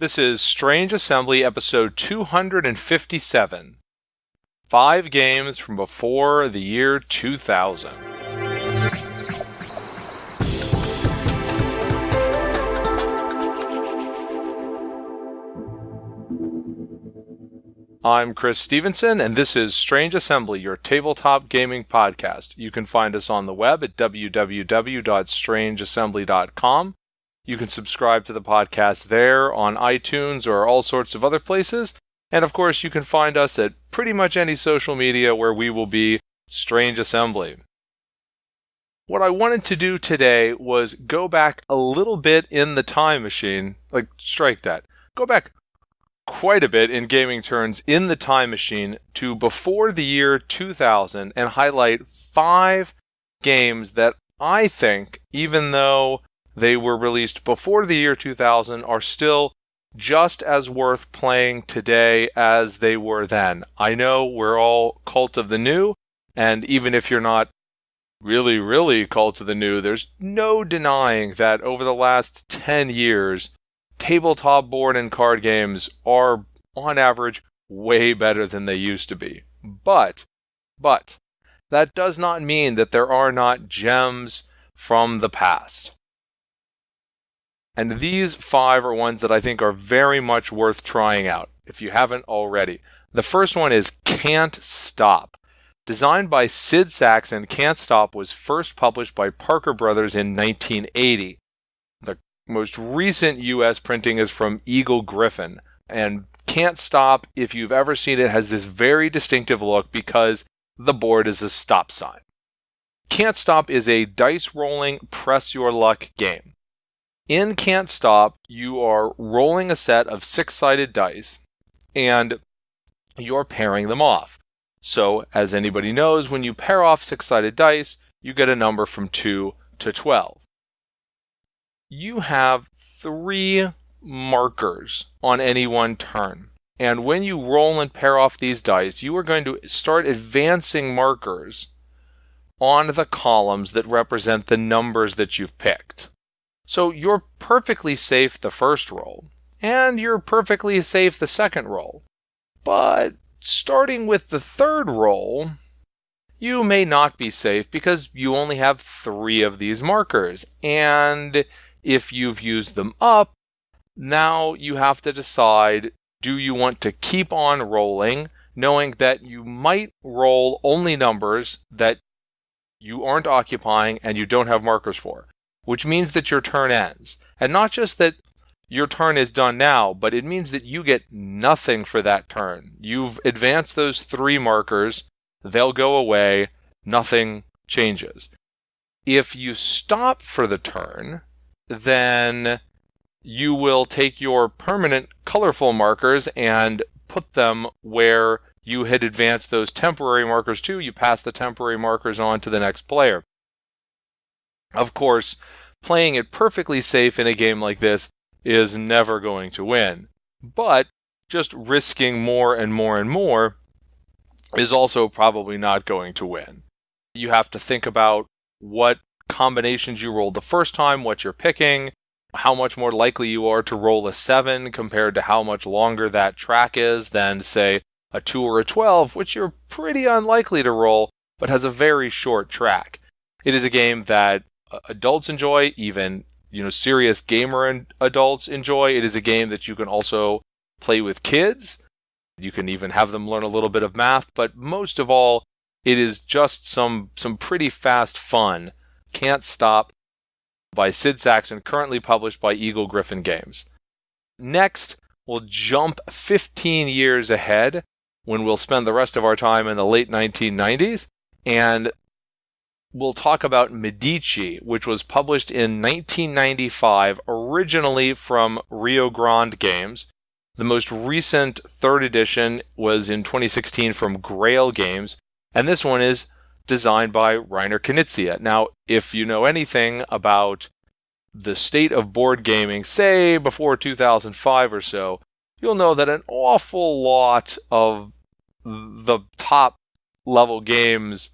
This is Strange Assembly episode 257. 5 games from before the year 2000. I'm Chris Stevenson, and this is Strange Assembly, your tabletop gaming podcast. You can find us on the web at www.strangeassembly.com. You can subscribe to the podcast there, on iTunes, or all sorts of other places. And of course, you can find us at pretty much any social media where we will be Strange Assembly. What I wanted to do today was go back a little bit in the time machine. Strike that. Go back quite a bit in gaming terms in the time machine to before the year 2000 and highlight 5 games that I think, even though they were released before the year 2000, are still just as worth playing today as they were then. I know we're all cult of the new, and even if you're not really cult of the new, there's no denying that over the last 10 years, tabletop board and card games are, on average, way better than they used to be. But, that does not mean that there are not gems from the past. And these 5 are ones that I think are very much worth trying out, if you haven't already. The first one is Can't Stop. Designed by Sid Saxon, Can't Stop was first published by Parker Brothers in 1980. The most recent US printing is from Eagle Griffin. And Can't Stop, if you've ever seen it, has this very distinctive look because the board is a stop sign. Can't Stop is a dice-rolling, press-your-luck game. In Can't Stop, you are rolling a set of 6-sided dice, and you're pairing them off. So, as anybody knows, when you pair off 6-sided dice, you get a number from 2 to 12. You have 3 markers on any one turn, and when you roll and pair off these dice, you are going to start advancing markers on the columns that represent the numbers that you've picked. So you're perfectly safe the first roll, and you're perfectly safe the second roll. But starting with the third roll, you may not be safe because you only have 3 of these markers. And if you've used them up, now you have to decide, do you want to keep on rolling, knowing that you might roll only numbers that you aren't occupying and you don't have markers for, which means that your turn ends. And not just that your turn is done now, but it means that you get nothing for that turn. You've advanced those 3 markers, they'll go away, nothing changes. If you stop for the turn, then you will take your permanent colorful markers and put them where you had advanced those temporary markers to. You pass the temporary markers on to the next player. Of course, playing it perfectly safe in a game like this is never going to win. But just risking more and more is also probably not going to win. You have to think about what combinations you rolled the first time, what you're picking, how much more likely you are to roll a 7 compared to how much longer that track is than, say, a 2 or a 12, which you're pretty unlikely to roll, but has a very short track. It is a game that adults enjoy, even serious gamer and adults enjoy. It is a game that you can also play with kids. You can even have them learn a little bit of math, but most of all, it is just some pretty fast fun. Can't Stop by Sid Saxon, currently published by Eagle Griffin Games. Next, we'll jump 15 years ahead when we'll spend the rest of our time in the late 1990s, and we'll talk about Medici, which was published in 1995, originally from Rio Grande Games. The most recent 3rd edition was in 2016 from Grail Games, and this one is designed by Reiner Knizia. Now, if you know anything about the state of board gaming, say before 2005 or so, you'll know that an awful lot of the top level games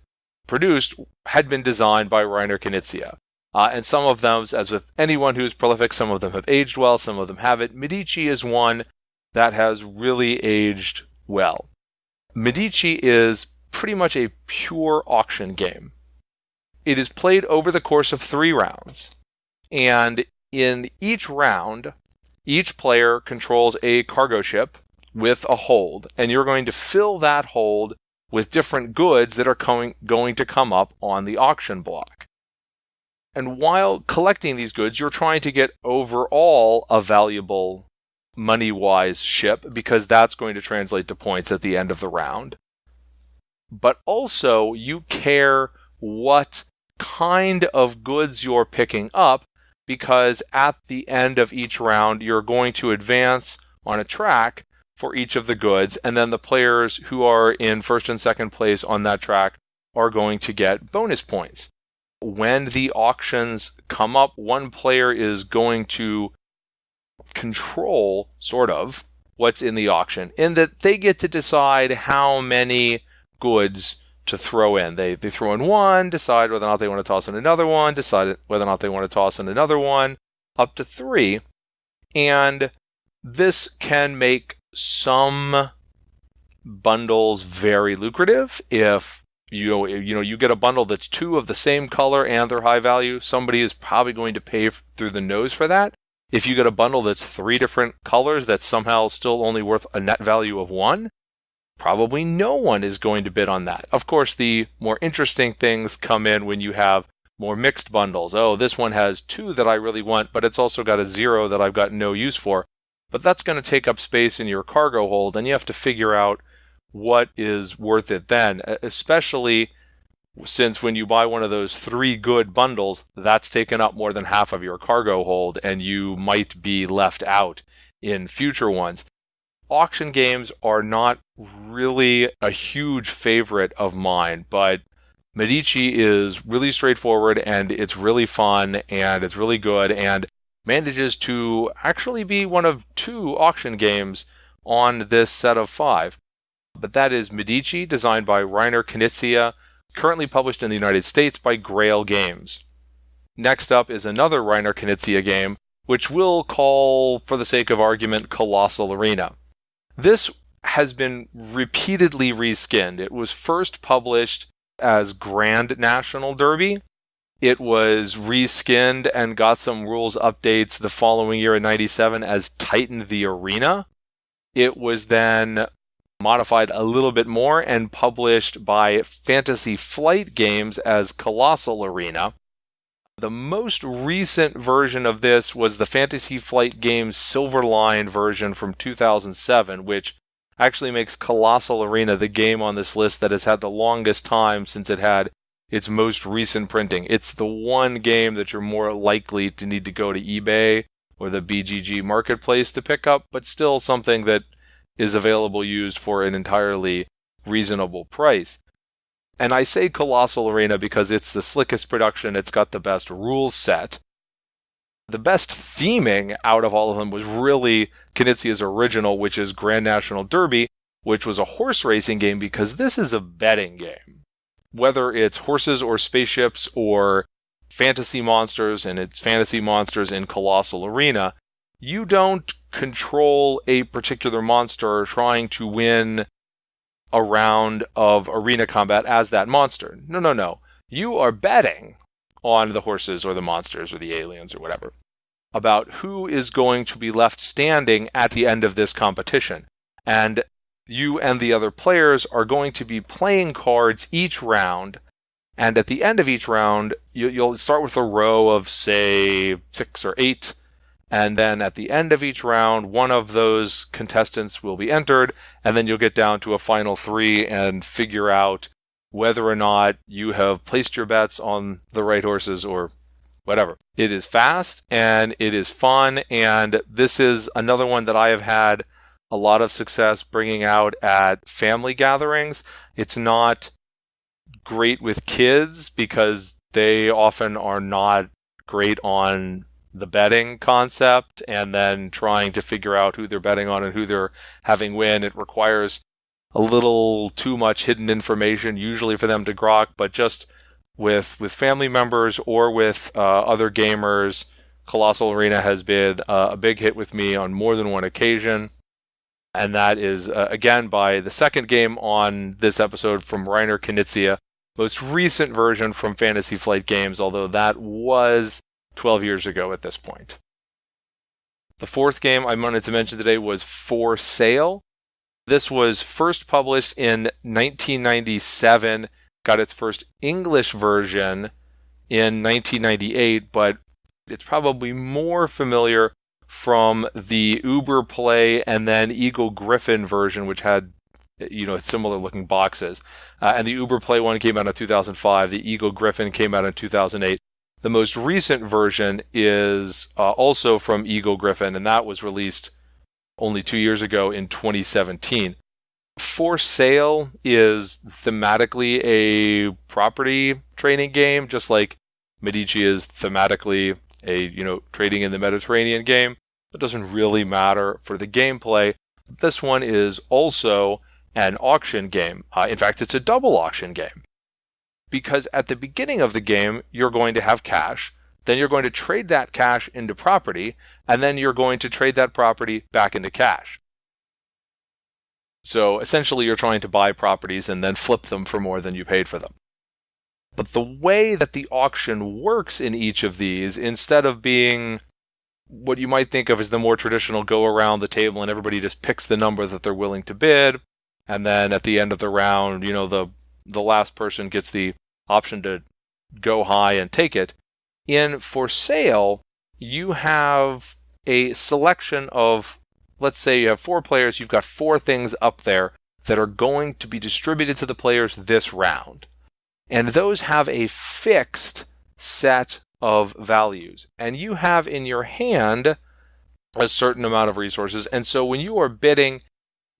produced had been designed by Reiner Knizia. And some of them, as with anyone who's prolific, some of them have aged well, some of them haven't. Medici is one that has really aged well. Medici is pretty much a pure auction game. It is played over the course of 3 rounds. And in each round, each player controls a cargo ship with a hold, and you're going to fill that hold with different goods that are going to come up on the auction block. And while collecting these goods, you're trying to get overall a valuable money-wise ship, because that's going to translate to points at the end of the round. But also, you care what kind of goods you're picking up, because at the end of each round, you're going to advance on a track for each of the goods, and then the players who are in first and second place on that track are going to get bonus points. When the auctions come up, one player is going to control, sort of, what's in the auction, in that they get to decide how many goods to throw in. They throw in one, decide whether or not they want to toss in another one, decide whether or not they want to toss in another one, up to 3. And this can make some bundles very lucrative. If you get a bundle that's 2 of the same color and they're high value, somebody is probably going to pay through the nose for that. If you get a bundle that's 3 different colors that's somehow still only worth a net value of 1, probably no one is going to bid on that. Of course, the more interesting things come in when you have more mixed bundles. Oh, this one has 2 that I really want, but it's also got a 0 that I've got no use for. But that's going to take up space in your cargo hold, and you have to figure out what is worth it then, especially since when you buy one of those 3 good bundles, that's taken up more than half of your cargo hold, and you might be left out in future ones. Auction games are not really a huge favorite of mine, but Medici is really straightforward, and it's really fun, and it's really good, and manages to actually be one of 2 auction games on this set of 5. But that is Medici, designed by Reiner Knizia, currently published in the United States by Grail Games. Next up is another Reiner Knizia game, which we'll call, for the sake of argument, Colossal Arena. This has been repeatedly reskinned. It was first published as Grand National Derby. It was reskinned and got some rules updates the following year in 97 as Titan the Arena. It was then modified a little bit more and published by Fantasy Flight Games as Colossal Arena. The most recent version of this was the Fantasy Flight Games Silverline version from 2007, which actually makes Colossal Arena the game on this list that has had the longest time since it had its most recent printing. It's the one game that you're more likely to need to go to eBay or the BGG marketplace to pick up, but still something that is available used for an entirely reasonable price. And I say Colossal Arena because it's the slickest production, it's got the best rules set. The best theming out of all of them was really Knizia's original, which is Grand National Derby, which was a horse racing game, because this is a betting game. Whether it's horses or spaceships or fantasy monsters, and it's fantasy monsters in Colossal Arena, you don't control a particular monster trying to win a round of arena combat as that monster. No. You are betting on the horses or the monsters or the aliens or whatever about who is going to be left standing at the end of this competition. And you and the other players are going to be playing cards each round, and at the end of each round, you'll start with a row of, say, 6 or 8, and then at the end of each round, one of those contestants will be entered, and then you'll get down to a final 3 and figure out whether or not you have placed your bets on the right horses or whatever. It is fast, and it is fun, and this is another one that I have had a lot of success bringing out at family gatherings. It's not great with kids because they often are not great on the betting concept and then trying to figure out who they're betting on and who they're having win. It requires a little too much hidden information usually for them to grok, but just with family members or with other gamers. Colossal Arena has been a big hit with me on more than one occasion. And that is, again, by the second game on this episode from Reiner Knizia, most recent version from Fantasy Flight Games, although that was 12 years ago at this point. The fourth game I wanted to mention today was For Sale. This was first published in 1997, got its first English version in 1998, but it's probably more familiar from the Uber Play and then Eagle Griffin version, which had similar looking boxes. And the Uber Play one came out in 2005. The Eagle Griffin came out in 2008. The most recent version is also from Eagle Griffin, and that was released only 2 years ago in 2017. For Sale is thematically a property trading game, just like Medici is thematically a trading in the Mediterranean game. It doesn't really matter for the gameplay. This one is also an auction game. In fact, it's a double auction game. Because at the beginning of the game, you're going to have cash, then you're going to trade that cash into property, and then you're going to trade that property back into cash. So essentially, you're trying to buy properties and then flip them for more than you paid for them. But the way that the auction works in each of these, instead of being what you might think of as the more traditional go around the table and everybody just picks the number that they're willing to bid, and then at the end of the round, the last person gets the option to go high and take it. In For Sale, you have a selection of, let's say you have 4 players, you've got 4 things up there that are going to be distributed to the players this round. And those have a fixed set of values. And you have in your hand a certain amount of resources. And so when you are bidding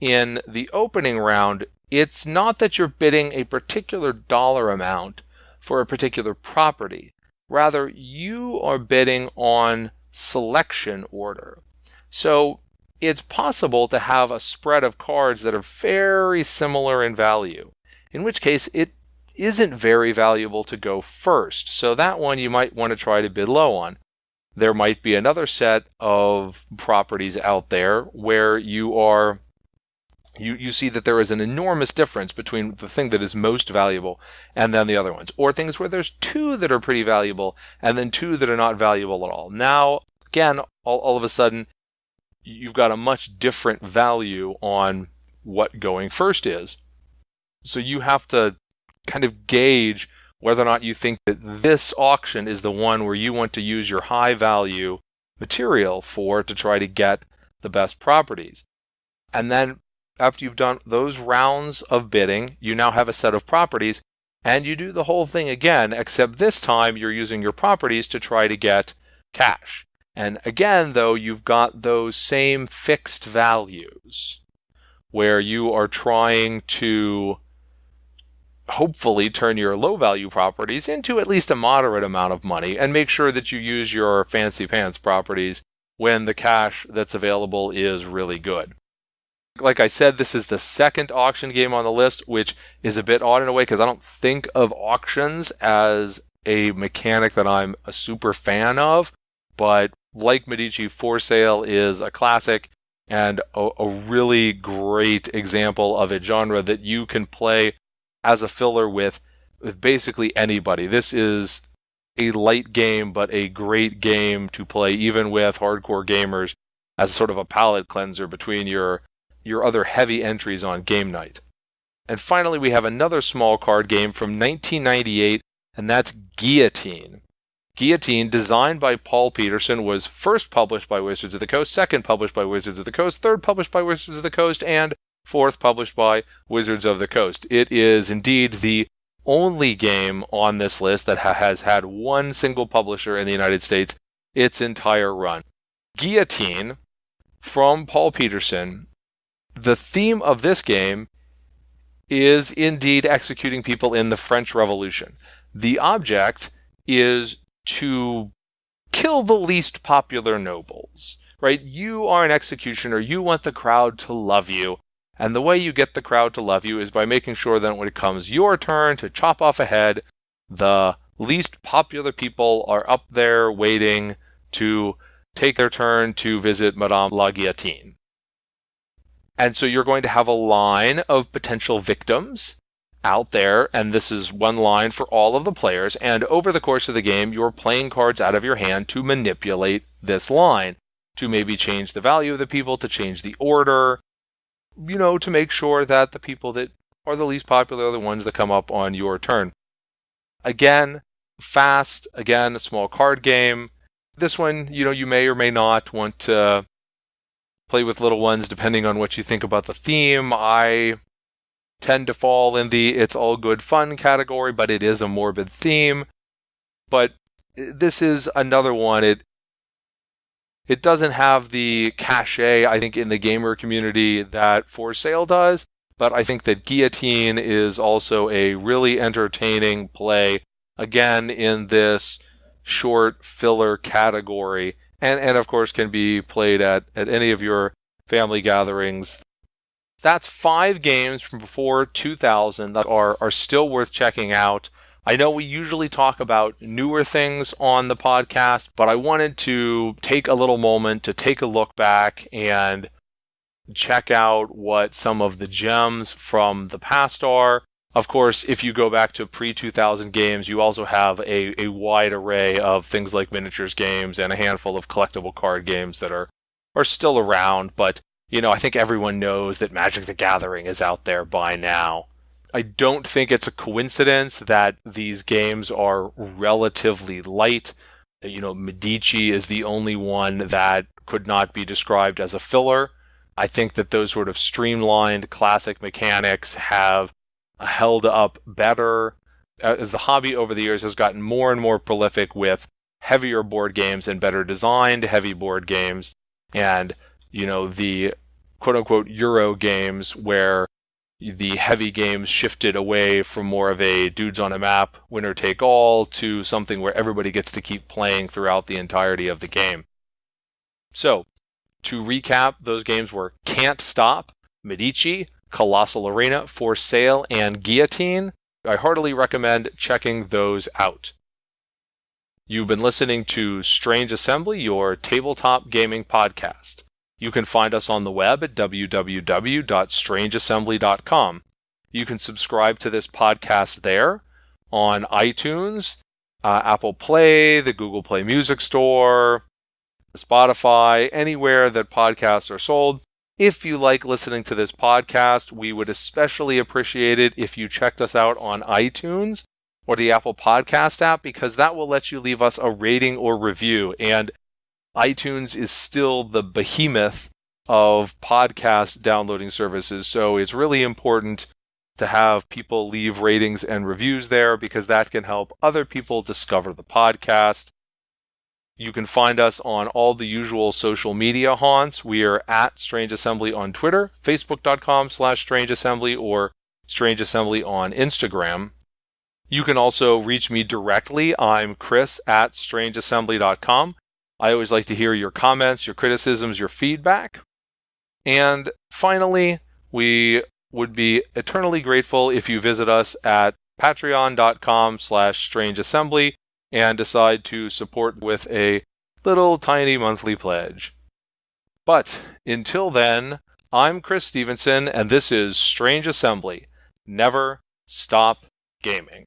in the opening round, it's not that you're bidding a particular dollar amount for a particular property. Rather, you are bidding on selection order. So it's possible to have a spread of cards that are very similar in value, in which case it isn't very valuable to go first. So that one you might want to try to bid low on. There might be another set of properties out there where you see that there is an enormous difference between the thing that is most valuable and then the other ones. Or things where there's 2 that are pretty valuable and then 2 that are not valuable at all. Now, again, all of a sudden, you've got a much different value on what going first is. So you have to kind of gauge whether or not you think that this auction is the one where you want to use your high value material for to try to get the best properties. And then after you've done those rounds of bidding, you now have a set of properties and you do the whole thing again, except this time you're using your properties to try to get cash. And again, though, you've got those same fixed values where you are trying to hopefully turn your low value properties into at least a moderate amount of money and make sure that you use your fancy pants properties when the cash that's available is really good. Like I said, this is the second auction game on the list, which is a bit odd in a way because I don't think of auctions as a mechanic that I'm a super fan of, but like Medici, For Sale is a classic and a really great example of a genre that you can play as a filler with basically anybody. This is a light game, but a great game to play even with hardcore gamers as sort of a palate cleanser between your other heavy entries on game night. And finally, we have another small card game from 1998, and that's Guillotine. Guillotine, designed by Paul Peterson, was first published by Wizards of the Coast, second published by Wizards of the Coast, third published by Wizards of the Coast, and fourth published by Wizards of the Coast. It is indeed the only game on this list that has had one single publisher in the United States its entire run. Guillotine, from Paul Peterson, the theme of this game is indeed executing people in the French Revolution. The object is to kill the least popular nobles, right? You are an executioner. You want the crowd to love you. And the way you get the crowd to love you is by making sure that when it comes your turn to chop off a head, the least popular people are up there waiting to take their turn to visit Madame la Guillotine. And so you're going to have a line of potential victims out there, and this is one line for all of the players, and over the course of the game, you're playing cards out of your hand to manipulate this line, to maybe change the value of the people, to change the order, to make sure that the people that are the least popular are the ones that come up on your turn. Again, fast, again, a small card game. This one, you may or may not want to play with little ones depending on what you think about the theme. I tend to fall in the it's all good fun category, but it is a morbid theme. But this is another one. It doesn't have the cachet, I think, in the gamer community that For Sale does, but I think that Guillotine is also a really entertaining play, again, in this short filler category, and of course can be played at any of your family gatherings. That's 5 games from before 2000 that are still worth checking out. I know we usually talk about newer things on the podcast, but I wanted to take a little moment to take a look back and check out what some of the gems from the past are. Of course, if you go back to pre-2000 games, you also have a wide array of things like miniatures games and a handful of collectible card games that are still around, but I think everyone knows that Magic the Gathering is out there by now. I don't think it's a coincidence that these games are relatively light. Medici is the only one that could not be described as a filler. I think that those sort of streamlined classic mechanics have held up better as the hobby over the years has gotten more and more prolific with heavier board games and better designed heavy board games, and the quote-unquote Euro games where the heavy games shifted away from more of a dudes on a map, winner take all, to something where everybody gets to keep playing throughout the entirety of the game. So, to recap, those games were Can't Stop, Medici, Colossal Arena, For Sale, and Guillotine. I heartily recommend checking those out. You've been listening to Strange Assembly, your tabletop gaming podcast. You can find us on the web at www.strangeassembly.com. You can subscribe to this podcast there on iTunes, Apple Play, the Google Play Music Store, Spotify, anywhere that podcasts are sold. If you like listening to this podcast, we would especially appreciate it if you checked us out on iTunes or the Apple Podcast app, because that will let you leave us a rating or review. And iTunes is still the behemoth of podcast downloading services, so it's really important to have people leave ratings and reviews there, because that can help other people discover the podcast. You can find us on all the usual social media haunts. We are at Strange Assembly on Twitter, facebook.com/Strange Assembly, or Strange Assembly on Instagram. You can also reach me directly. I'm Chris at strangeassembly.com. I always like to hear your comments, your criticisms, your feedback. And finally, we would be eternally grateful if you visit us at patreon.com/strangeassembly and decide to support with a little tiny monthly pledge. But until then, I'm Chris Stevenson, and this is Strange Assembly. Never stop gaming.